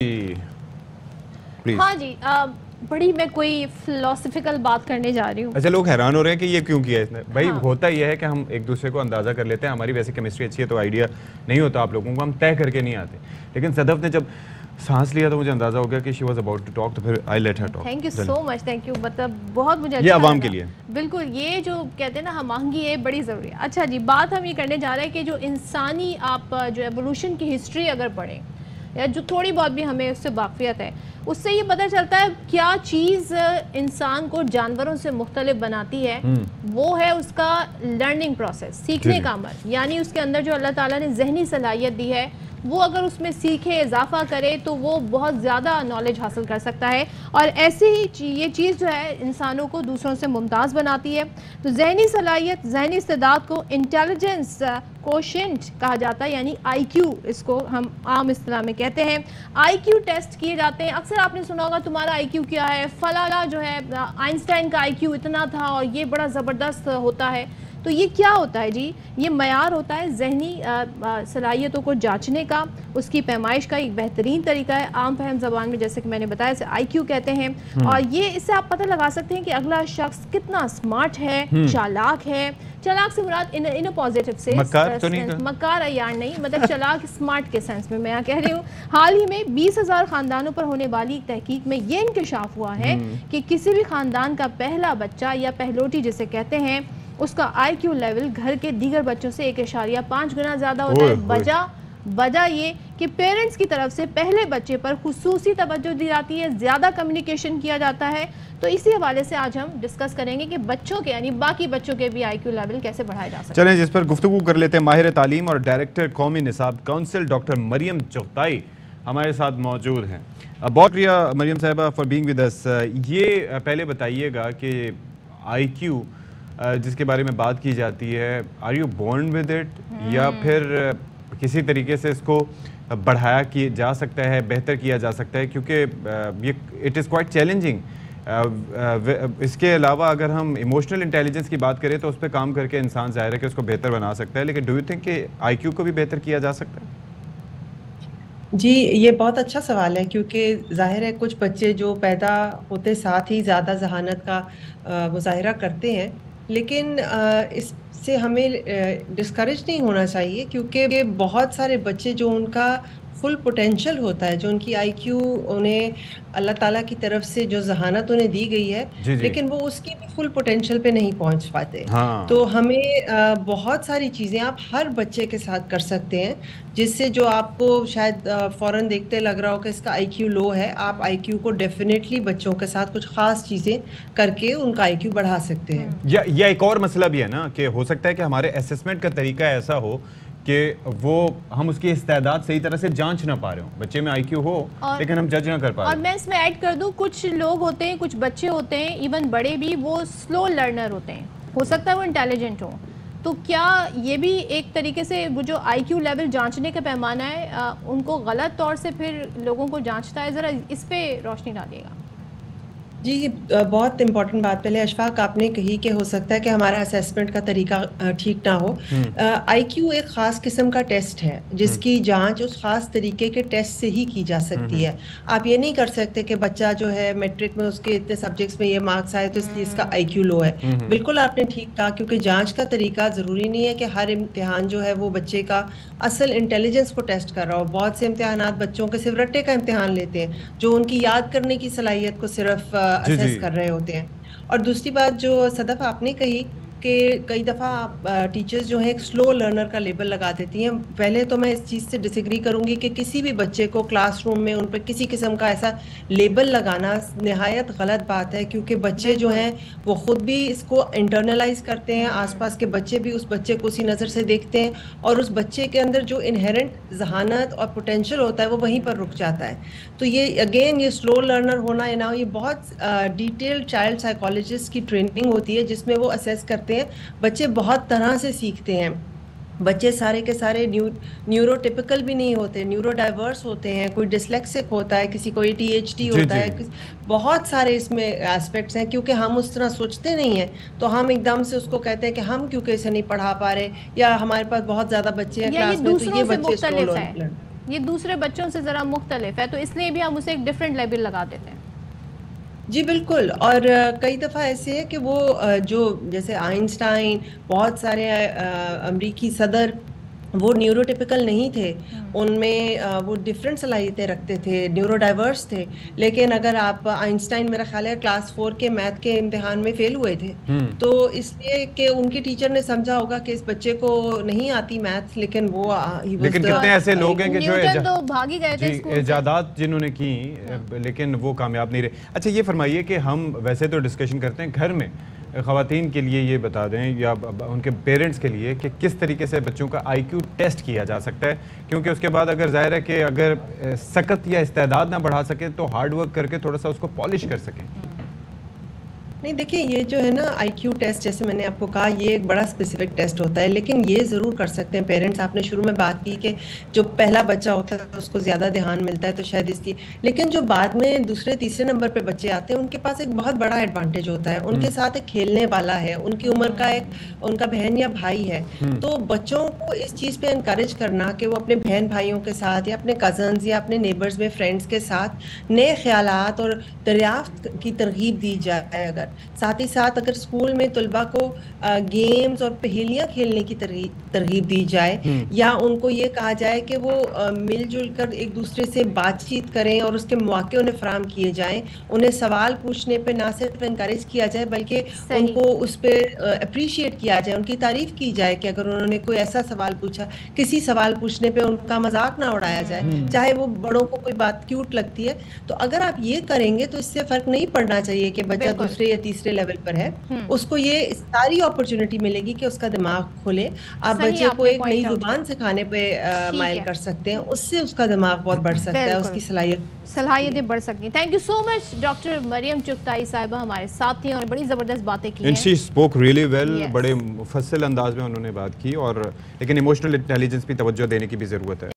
Please. ہاں جی بڑی میں کوئی فلسفیکل بات کرنے جا رہی ہوں. اچھا لوگ حیران ہو رہے ہیں کہ یہ کیوں کیا ہے اس نے. بھائی ہاں. ہوتا یہ ہے کہ ہم ایک دوسرے کو اندازہ کر لیتے ہیں, ہماری ویسے کیمسٹری اچھی ہے تو آئیڈیا نہیں ہوتا آپ لوگوں کو, ہم طے کر کے نہیں آتے. لیکن صدف نے جب سانس لیا تو مجھے اندازہ ہو گیا کہ she was about to talk, تو پھر I let her talk. Thank you so much, thank you. مطلب بہت مجھے یہ عوام کے لیے بالکل یہ جو کہتے ہیں نا ہم آہنگی ہے بڑی ضروری ہے. اچھا جی, بات ہم یہ کرنے جا رہے ہیں کہ جو انسانی آپ جو ایوولوشن کی ہسٹری اگر پڑھیں یا جو تھوڑی بہت بھی ہمیں اس سے واقفیت ہے, اس سے یہ پتہ چلتا ہے کیا چیز انسان کو جانوروں سے مختلف بناتی ہے. وہ ہے اس کا لرننگ پروسیس, سیکھنے کا عمل. یعنی اس کے اندر جو اللہ تعالیٰ نے ذہنی صلاحیت دی ہے, وہ اگر اس میں سیکھے, اضافہ کرے تو وہ بہت زیادہ نالج حاصل کر سکتا ہے. اور ایسے ہی یہ چیز جو ہے انسانوں کو دوسروں سے ممتاز بناتی ہے. تو ذہنی صلاحیت, ذہنی استعداد کو انٹیلیجنس کوشنٹ کہا جاتا ہے, یعنی آئی کیو اس کو ہم عام اصطلاح میں کہتے ہیں. آئی کیو ٹیسٹ کیے جاتے ہیں. اکثر آپ نے سنا ہوگا تمہارا آئی کیو کیا ہے, فلاں جو ہے آئنسٹائن کا آئی کیو اتنا تھا اور یہ بڑا زبردست ہوتا ہے. تو یہ کیا ہوتا ہے جی؟ یہ معیار ہوتا ہے ذہنی صلاحیتوں کو جانچنے کا, اس کی پیمائش کا ایک بہترین طریقہ ہے. عام فہم زبان میں جیسے کہ میں نے بتایا اسے آئی کیو کہتے ہیں. اور یہ اس سے آپ پتہ لگا سکتے ہیں کہ اگلا شخص کتنا اسمارٹ ہے, چالاک ہے. چالاک سے مراد ان پازیٹیو سے, مکار عیار نہیں, مطلب چالاک اسمارٹ کے سینس میں میں کہہ رہی ہوں. حال ہی میں 20,000 خاندانوں پر ہونے والی تحقیق میں یہ انکشاف ہوا ہے کہ کسی بھی خاندان کا پہلا بچہ یا پہلوٹی جسے کہتے ہیں, اس کا آئی کیو لیول گھر کے دیگر بچوں سے 1.5 گنا زیادہ ہوتا ہے. وجہ یہ کہ پیرنٹس کی طرف سے پہلے بچے پر خصوصی توجہ دی جاتی ہے, زیادہ کمیونیکیشن کیا جاتا ہے. تو اسی حوالے سے آج ہم ڈسکس کریں گے کہ بچوں کے یعنی باقی بچوں کے بھی آئی کیو لیول کیسے بڑھائے جا سکتے ہیں. چلیں جس پر گفتگو کر لیتے ہیں. ماہر تعلیم اور ڈائریکٹر قومی نصاب کونسل ڈاکٹر مریم چغتائی ہمارے ساتھ موجود ہیں. بہت شکریہ مریم صاحبہ فار بینگ ود اس. یہ پہلے بتائیے گا کہ آئی کیو جس کے بارے میں بات کی جاتی ہے, are you born with it یا پھر کسی طریقے سے اس کو بڑھایا جا سکتا ہے, بہتر کیا جا سکتا ہے, کیونکہ یہ اٹ از کوائٹ چیلنجنگ. اس کے علاوہ اگر ہم ایموشنل انٹیلیجنس کی بات کریں تو اس پہ کام کر کے انسان ظاہر ہے کہ اس کو بہتر بنا سکتا ہے, لیکن ڈو یو تھنک کہ آئی کیو کو بھی بہتر کیا جا سکتا ہے؟ جی یہ بہت اچھا سوال ہے, کیونکہ ظاہر ہے کچھ بچے جو پیدا ہوتے ساتھ ہی زیادہ ذہانت کا مظاہرہ کرتے ہیں, لیکن اس سے ہمیں ڈسکریج نہیں ہونا چاہیے, کیونکہ بہت سارے بچے جو ان کا فل پوٹینشیل ہوتا ہے, جو ان کی آئی کیو انہیں اللہ تعالیٰ کی طرف سے جو ذہانت انہیں دی گئی ہے, لیکن وہ اس کی بھی فل پوٹینشیل پہ نہیں پہنچ پاتے. تو ہمیں بہت ساری چیزیں آپ ہر بچے کے ساتھ کر سکتے ہیں, جس سے جو آپ کو شاید فوراً دیکھتے لگ رہا ہو کہ اس کا آئی کیو لو ہے, آپ آئی کیو کو ڈیفینیٹلی بچوں کے ساتھ کچھ خاص چیزیں کر کے ان کا آئی کیو بڑھا سکتے ہیں. یا ایک اور مسئلہ بھی ہے نا کہ ہو سکتا ہے کہ ہمارے اسیسمنٹ کا طریقہ ایسا ہو کہ وہ ہم اس کی استعداد صحیح طرح سے جانچ نہ پا رہے ہوں. بچے میں آئی کیو ہو لیکن ہم جج نہ کر پا رہے. اور میں اس میں ایڈ کر دوں, کچھ لوگ ہوتے ہیں, کچھ بچے ہوتے ہیں, ایون بڑے بھی, وہ سلو لرنر ہوتے ہیں. ہو سکتا ہے وہ انٹیلیجنٹ ہوں. تو کیا یہ بھی ایک طریقے سے وہ جو آئی کیو لیول جانچنے کا پیمانہ ہے ان کو غلط طور سے پھر لوگوں کو جانچتا ہے؟ ذرا اس پہ روشنی ڈالیے گا. جی بہت امپورٹنٹ بات پہلے اشفاق آپ نے کہی کہ ہو سکتا ہے کہ ہمارا اسیسمنٹ کا طریقہ ٹھیک نہ ہو. آئی کیو ایک خاص قسم کا ٹیسٹ ہے جس کی جانچ اس خاص طریقے کے ٹیسٹ سے ہی کی جا سکتی ہے. آپ یہ نہیں کر سکتے کہ بچہ جو ہے میٹرک میں اس کے اتنے سبجیکٹس میں یہ مارکس آئے تو اس لیے اس کا آئی کیو لو ہے. بالکل آپ نے ٹھیک کہا, کیونکہ جانچ کا طریقہ ضروری نہیں ہے کہ ہر امتحان جو ہے وہ بچے کا اصل انٹیلیجنس کو ٹیسٹ کر رہا ہو. بہت سے امتحانات بچوں کے صرف رٹے کا امتحان لیتے ہیں جو ان کی یاد کرنے کی صلاحیت کو صرف اسیس کر رہے ہوتے ہیں. اور دوسری بات جو صدف آپ نے کہی کہ کئی دفعہ ٹیچرز جو ہیں ایک سلو لرنر کا لیبل لگا دیتی ہیں. پہلے تو میں اس چیز سے ڈس ایگری کروں گی کہ کسی بھی بچے کو کلاس روم میں ان پہ کسی قسم کا ایسا لیبل لگانا نہایت غلط بات ہے, کیونکہ بچے جو ہیں وہ خود بھی اس کو انٹرنلائز کرتے ہیں, آس پاس کے بچے بھی اس بچے کو اسی نظر سے دیکھتے ہیں, اور اس بچے کے اندر جو انہیرنٹ ذہانت اور پوٹینشیل ہوتا ہے وہ وہیں پر رک جاتا ہے. تو یہ اگین یہ سلو لرنر ہونا یا نہ, یہ بہت ڈیٹیل چائلڈ سائیکالوجسٹ کی ٹریننگ ہوتی ہے جس میں وہ اسیس کرتے ہیں. بچے بہت طرح سے سیکھتے ہیں. بچے سارے کے سارے نیورو ٹپیکل بھی نہیں ہوتے, نیورو ڈائیورس ہوتے ہیں. کوئی ڈسلیکسک ہوتا ہے, کسی کو ADHD ہوتا ہے, بہت سارے اس میں ایسپیکٹس ہیں. کیونکہ ہم اس طرح سوچتے نہیں ہیں تو ہم ایک دم سے اس کو کہتے ہیں کہ ہم کیونکہ اسے نہیں پڑھا پا رہے, یا ہمارے پاس بہت زیادہ بچے ہیں کلاس میں تو یہ بچے سلو لرن. یہ دوسرے بچوں سے ذرا مختلف ہے، تو اس لیے بھی ہم اسے ایک ڈفرینٹ لیبل لگا دیتے ہیں۔ جی بالکل، اور کئی دفعہ ایسے ہے کہ وہ جو جیسے آئنسٹائن، بہت سارے امریکی صدر، وہ نیورو ٹیپیکل نہیں تھے، ان میں وہ ڈفرینٹ صلاحیتیں رکھتے تھے، نیورو ڈائیورس تھے، لیکن اگر آپ آئنسٹائن میرا خیال ہے کلاس 4 کے میتھ کے امتحان میں فیل ہوئے تھے، تو اس لیے کہ ان کی ٹیچر نے سمجھا ہوگا کہ اس بچے کو نہیں آتی میتھ، لیکن وہ لیکن کتنے ایسے لوگ ہیں کہ جو تو بھاگ ہی گئے تھے ایجادات جنہوں نے کی لیکن وہ کامیاب نہیں رہے۔ اچھا یہ فرمائیے کہ ہم ویسے تو ڈسکشن کرتے ہیں گھر میں، خواتین کے لیے یہ بتا دیں یا ان کے پیرنٹس کے لیے کہ کس طریقے سے بچوں کا آئی کیو ٹیسٹ کیا جا سکتا ہے، کیونکہ اس کے بعد اگر ظاہر ہے کہ اگر سکت یا استعداد نہ بڑھا سکے تو ہارڈ ورک کر کے تھوڑا سا اس کو پالش کر سکیں۔ نہیں دیکھیں، یہ جو ہے نا آئی کیو ٹیسٹ، جیسے میں نے آپ کو کہا، یہ ایک بڑا اسپیسیفک ٹیسٹ ہوتا ہے، لیکن یہ ضرور کر سکتے ہیں پیرنٹس۔ آپ نے شروع میں بات کی کہ جو پہلا بچہ ہوتا ہے اس کو زیادہ دھیان ملتا ہے، تو شاید اس کی، لیکن جو بعد میں دوسرے تیسرے نمبر پہ بچے آتے ہیں ان کے پاس ایک بہت بڑا ایڈوانٹیج ہوتا ہے، ان کے ساتھ ایک کھیلنے والا ہے، ان کی عمر کا ایک ان کا بہن یا بھائی ہے۔ تو بچوں کو اس چیز پہ انکریج کرنا کہ وہ اپنے بہن بھائیوں کے ساتھ یا اپنے کزنز یا اپنے نیبرز میں فرینڈس کے ساتھ نئے خیالات اور دریافت کی ترغیب دی جائے، اگر ساتھ ہی ساتھ اگر اسکول میں طلباء کو گیمز اور پہیلیاں کھیلنے کی ترغیب دی جائے، یا ان کو یہ کہا جائے کہ وہ مل جل کر ایک دوسرے سے بات چیت کریں اور اس کے مواقع انہیں فراہم کیے جائیں، انہیں سوال پوچھنے پہ نہ صرف انکریج کیا جائے بلکہ ان کو اس پہ اپریشیٹ کیا جائے، ان کی تعریف کی جائے کہ اگر انہوں نے کوئی ایسا سوال پوچھا، کسی سوال پوچھنے پہ ان کا مذاق نہ اڑایا جائے، چاہے وہ بڑوں کو کوئی بات کیوٹ لگتی ہے۔ تو اگر آپ یہ کریں گے تو اس سے فرق نہیں پڑنا چاہیے کہ بچہ دوسرے یا تیسرے لیول پر ہے، اس کو یہ ساری اپرچونٹی ملے گی کہ اس کا دماغ کھلے۔ آپ بچے کو ایک نئی زبان سکھانے پہ مائل کر سکتے ہیں، اس سے اس کا دماغ بہت بڑھ سکتا ہے، اس کی صلاحیتیں بڑھ سکتی ہیں۔ Thank you so much doctor Maryam Chughtai صاحبہ ہمارے ساتھ تھیں اور بڑی زبردست باتیں کی ہیں۔ شی اسپوک ریئلی ویل، بڑے مفصل انداز میں انہوں نے بات کی، اور لیکن ایموشنل انٹیلیجنس بھی توجہ دینے کی بھی ضرورت ہے۔